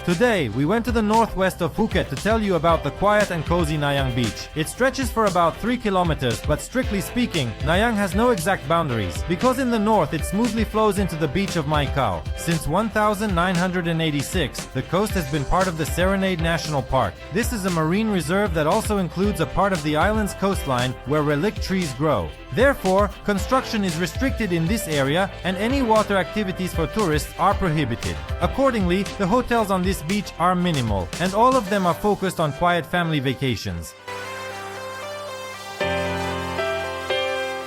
Today, we went to the northwest of Phuket to tell you about the quiet and cozy Nayang Beach. It stretches for about 3 kilometers, but strictly speaking, Nayang has no exact boundaries, because in the north it smoothly flows into the beach of Mai Khao. Since 1986, the coast has been part of the Serenade National Park. This is a marine reserve that also includes a part of the island's coastline where relict trees grow. Therefore, construction is restricted in this area and any water activities for tourists are prohibited. Accordingly, the hotels on this beach are minimal, and all of them are focused on quiet family vacations.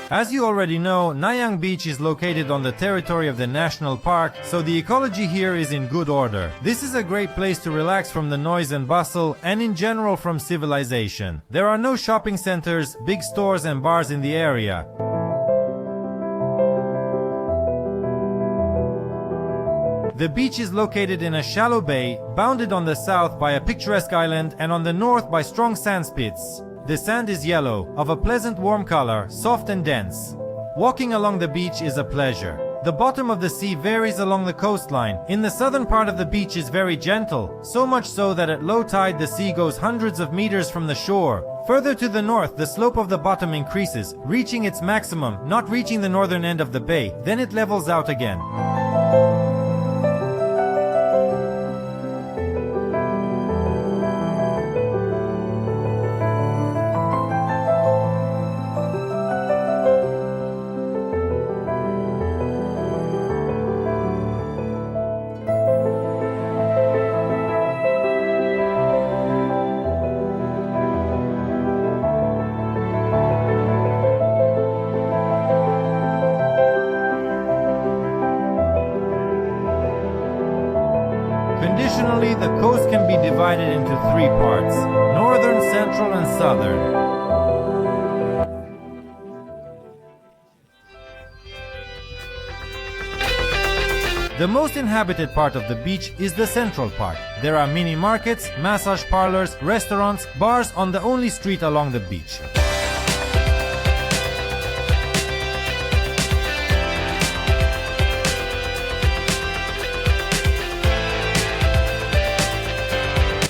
As you already know, Nayang Beach is located on the territory of the national park, so the ecology here is in good order. This is a great place to relax from the noise and bustle, and in general from civilization. There are no shopping centers, big stores and bars in the area. The beach is located in a shallow bay, bounded on the south by a picturesque island and on the north by strong sand spits. The sand is yellow, of a pleasant warm color, soft and dense. Walking along the beach is a pleasure. The bottom of the sea varies along the coastline. In the southern part of the beach is very gentle, so much so that at low tide the sea goes hundreds of meters from the shore. Further to the north, the slope of the bottom increases, reaching its maximum, not reaching the northern end of the bay, then it levels out again. Traditionally, the coast can be divided into 3 parts: northern, central, and southern. The most inhabited part of the beach is the central part. There are mini markets, massage parlors, restaurants, bars on the only street along the beach.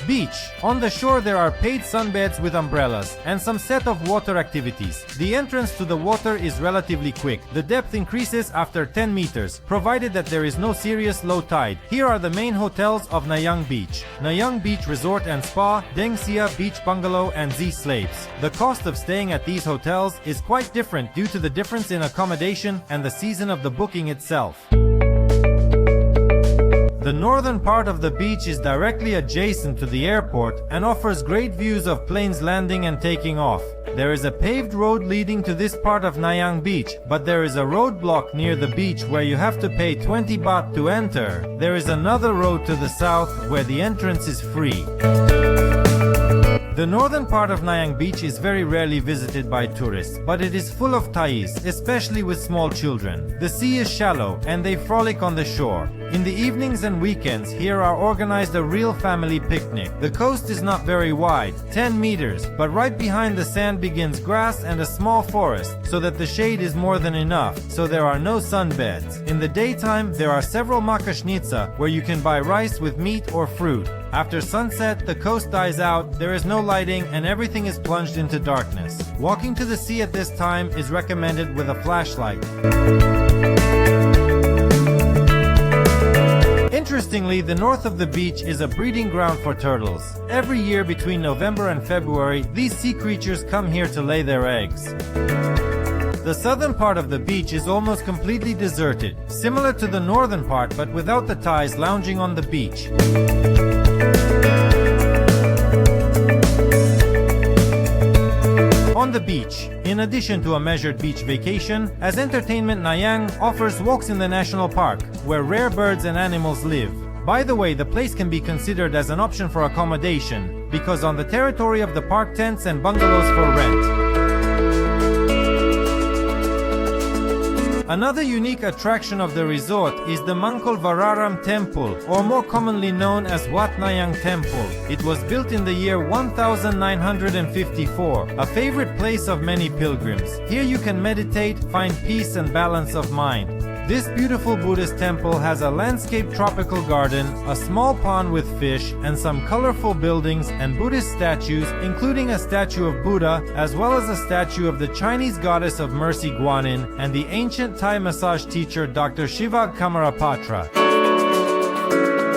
Beach. On the shore there are paid sunbeds with umbrellas and some set of water activities. The entrance to the water is relatively quick. The depth increases after 10 meters, provided that there is no serious low tide. Here are the main hotels of Nayang Beach: Nayang Beach Resort and Spa, Deng Sia Beach Bungalow and Z Slaves. The cost of staying at these hotels is quite different due to the difference in accommodation and the season of the booking itself. The northern part of the beach is directly adjacent to the airport and offers great views of planes landing and taking off. There is a paved road leading to this part of Nayang Beach, but there is a roadblock near the beach where you have to pay 20 baht to enter. There is another road to the south where the entrance is free. The northern part of Nayang Beach is very rarely visited by tourists, but it is full of Thais, especially with small children. The sea is shallow and they frolic on the shore. In the evenings and weekends, here are organized a real family picnic. The coast is not very wide, 10 meters, but right behind the sand begins grass and a small forest, so that the shade is more than enough, so there are no sunbeds. In the daytime, there are several makashnitsa where you can buy rice with meat or fruit. After sunset, the coast dies out, there is no lighting, and everything is plunged into darkness. Walking to the sea at this time is recommended with a flashlight. Interestingly, the north of the beach is a breeding ground for turtles. Every year between November and February, these sea creatures come here to lay their eggs. The southern part of the beach is almost completely deserted, similar to the northern part but without the Thais lounging on the beach. On the beach, in addition to a measured beach vacation, as entertainment Nayang offers walks in the national park, where rare birds and animals live. By the way, the place can be considered as an option for accommodation, because on the territory of the park tents and bungalows for rent. Another unique attraction of the resort is the Mangkol Vararam Temple, or more commonly known as Wat Nayang Temple. It was built in the year 1954, a favorite place of many pilgrims. Here you can meditate, find peace and balance of mind. This beautiful Buddhist temple has a landscaped tropical garden, a small pond with fish, and some colorful buildings and Buddhist statues, including a statue of Buddha, as well as a statue of the Chinese goddess of mercy Guanyin and the ancient Thai massage teacher Dr. Shivag Kamarapatra.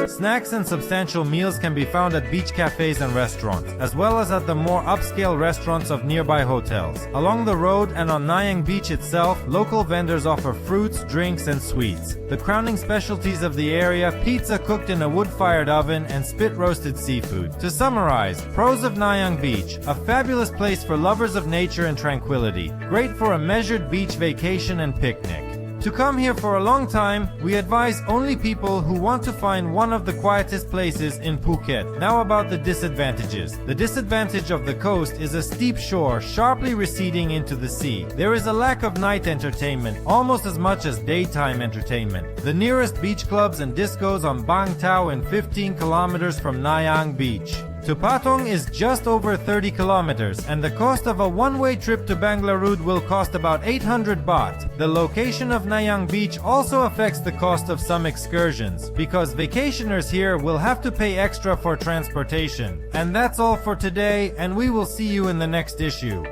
Snacks and substantial meals can be found at beach cafes and restaurants, as well as at the more upscale restaurants of nearby hotels. Along the road and on Nayang Beach itself, local vendors offer fruits, drinks, and sweets. The crowning specialties of the area: pizza cooked in a wood-fired oven and spit-roasted seafood. To summarize, pros of Nayang Beach: a fabulous place for lovers of nature and tranquility, great for a measured beach vacation and picnic. To come here for a long time, we advise only people who want to find one of the quietest places in Phuket. Now about the disadvantages. The disadvantage of the coast is a steep shore sharply receding into the sea. There is a lack of night entertainment, almost as much as daytime entertainment. The nearest beach clubs and discos on Bang Tao in 15 kilometers from Nayang Beach. To Patong is just over 30 kilometers, and the cost of a one-way trip to Bangalore will cost about 800 baht. The location of Nayang Beach also affects the cost of some excursions, because vacationers here will have to pay extra for transportation. And that's all for today, and we will see you in the next issue.